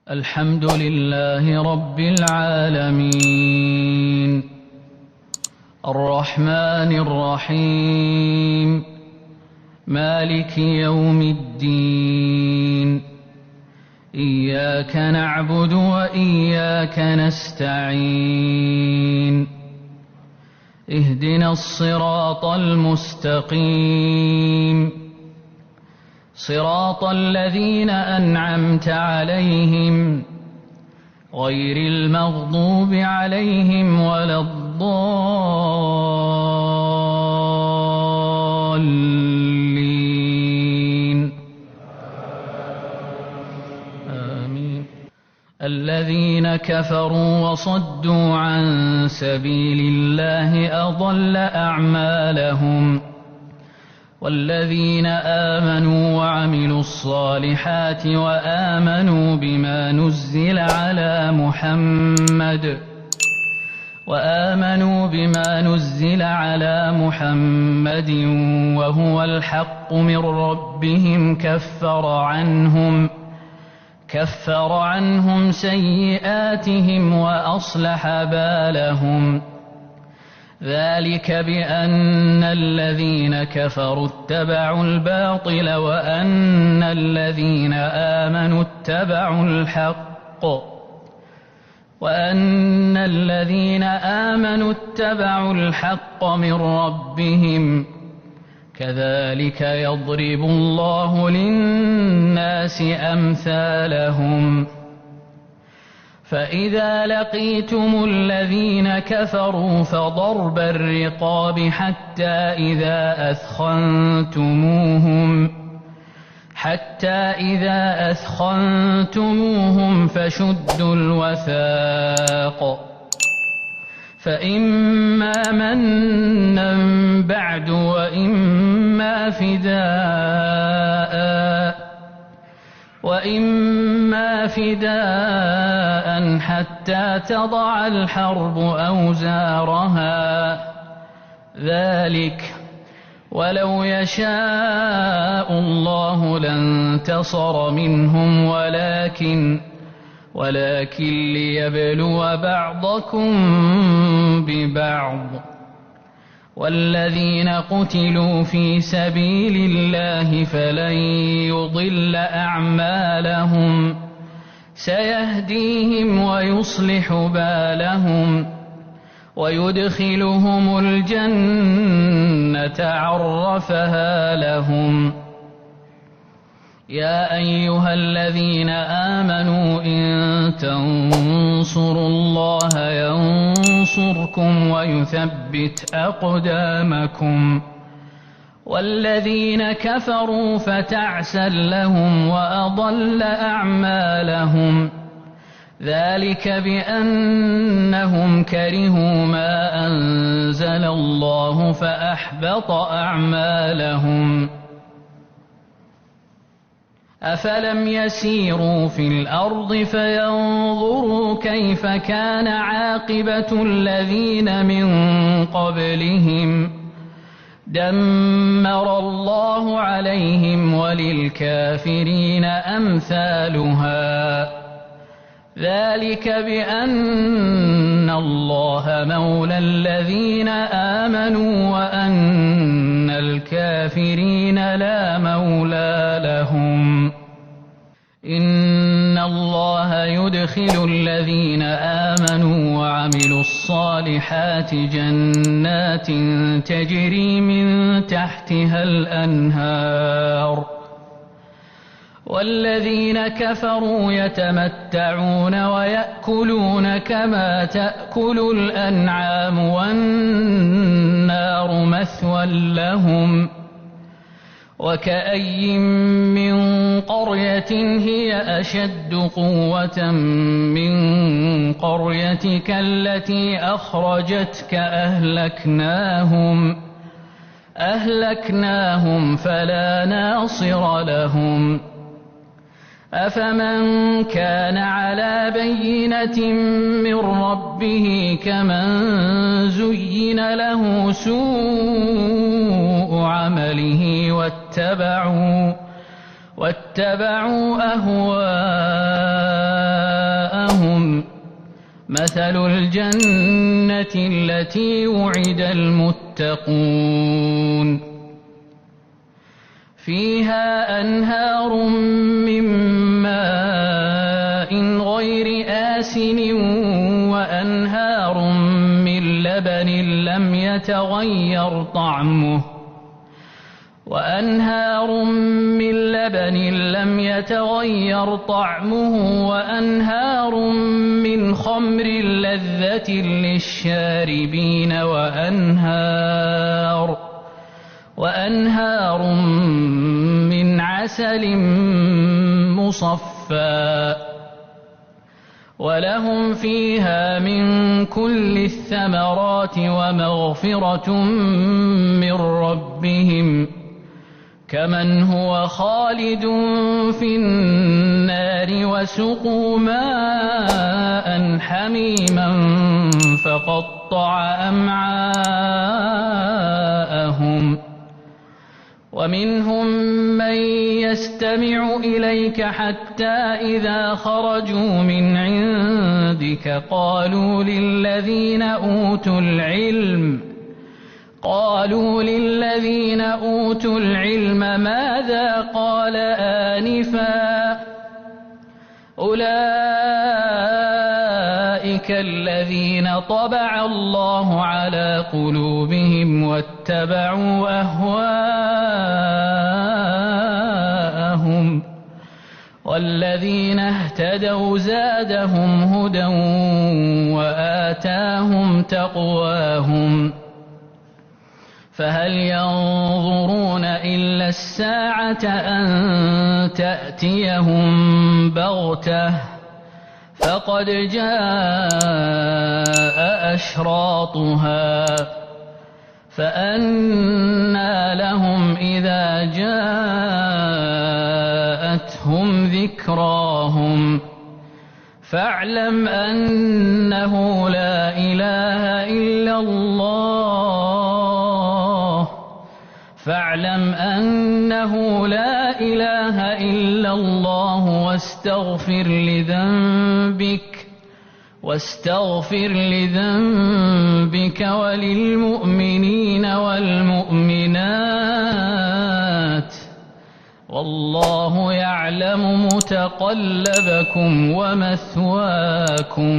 الحمد لله رب العالمين الرحمن الرحيم مالك يوم الدين إياك نعبد وإياك نستعين اهدنا الصراط المستقيم صراط الذين أنعمت عليهم غير المغضوب عليهم ولا الضالين آمين. الذين كفروا وصدوا عن سبيل الله أضل أعمالهم والذين آمنوا وعملوا الصالحات وآمنوا بما نزل على محمد وهو الحق من ربهم كفر عنهم سيئاتهم وأصلح بالهم ذلك بأن الذين كفروا اتبعوا الباطل وأن الذين آمنوا اتبعوا الحق من ربهم كذلك يضرب الله للناس أمثالهم فإذا لقيتم الذين كفروا فضرب الرقاب حتى إذا أثخنتموهم فشدوا الوثاق فإما منا بعد وإما فداء حتى تضع الحرب أوزارها ذلك ولو يشاء الله لانتصر منهم ولكن ليبلو بعضكم ببعض والذين قتلوا في سبيل الله فلن يضل أعمالهم سيهديهم ويصلح بالهم ويدخلهم الجنة عرفها لهم يا أيها الذين آمنوا إن تنصروا الله ينصركم ويثبت أقدامكم والذين كفروا فتعسا لهم وأضل أعمالهم ذلك بأنهم كرهوا ما أنزل الله فأحبط أعمالهم أفلم يسيروا في الأرض فينظروا كيف كان عاقبة الذين من قبلهم دمر الله عليهم وللكافرين أمثالها ذلك بأن الله مولى الذين آمنوا وأن الكافرين لا مولى لهم إن الله يدخل الذين آمنوا وعملوا الصالحات جنات تجري من تحتها الأنهار والذين كفروا يتمتعون ويأكلون كما تأكل الأنعام والنار مثوى لهم وكأي من قرية هي أشد قوة من قريتك التي أخرجتك أهلكناهم فلا ناصر لهم أفمن كان على بينة من ربه كمن زين له سوء عمله واتبعوا أهواءهم بينهم مثل الجنة التي وعد المتقون فيها أنهار من ماء غير آسن وأنهار من لبن لم يتغير طعمه وأنهار من خمر لذة للشاربين وأنهار من عسل مصفى ولهم فيها من كل الثمرات ومغفرة من ربهم كمن هو خالد في النار وسقوا ماء حميما فقطع أمعاءهم ومنهم من يستمع إليك حتى إذا خرجوا من عندك قالوا للذين أوتوا العلم ماذا قال آنفا أولئك الذين طبع الله على قلوبهم واتبعوا أهواءهم والذين اهتدوا زادهم هدى وآتاهم تقواهم فهل ينظرون إلا الساعة أن تأتيهم بغتة فقد جاء أشراطها فأنى لهم إذا جاءتهم ذكراهم فاعلم أنه لا إله إلا الله واستغفر لذنبك وللمؤمنين والمؤمنات والله يعلم متقلبكم ومثواكم